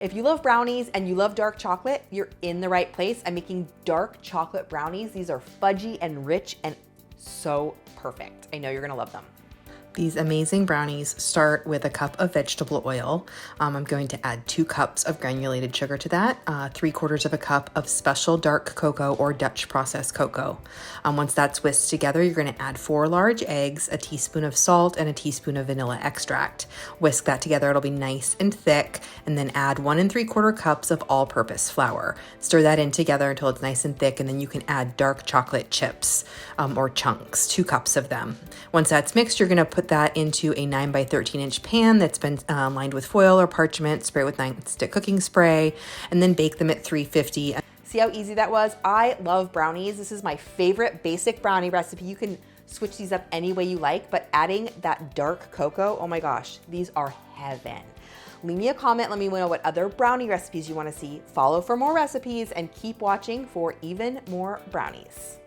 If you love brownies and you love dark chocolate, you're in the right place. I'm making dark chocolate brownies. These are fudgy and rich and so perfect. I know you're gonna love them. These amazing brownies start with a cup of vegetable oil. I'm going to add 2 cups of granulated sugar to that, 3/4 of a cup of special dark cocoa or Dutch processed cocoa. Once that's whisked together, you're going to add 4 large eggs, a teaspoon of salt, and a teaspoon of vanilla extract. Whisk that together, it'll be nice and thick, and then add 1 3/4 cups of all-purpose flour. Stir that in together until it's nice and thick, and then you can add dark chocolate chips or chunks, 2 cups of them. Once that's mixed, you're going to put that into a 9 by 13 inch pan that's been lined with foil or parchment, spray with non-stick cooking spray, and then bake them at 350. See how easy that was? I love brownies. This is my favorite basic brownie recipe. You can switch these up any way you like, but adding that dark cocoa, oh my gosh, these are heaven. Leave me a comment, let me know what other brownie recipes you want to see. Follow for more recipes and keep watching for even more brownies.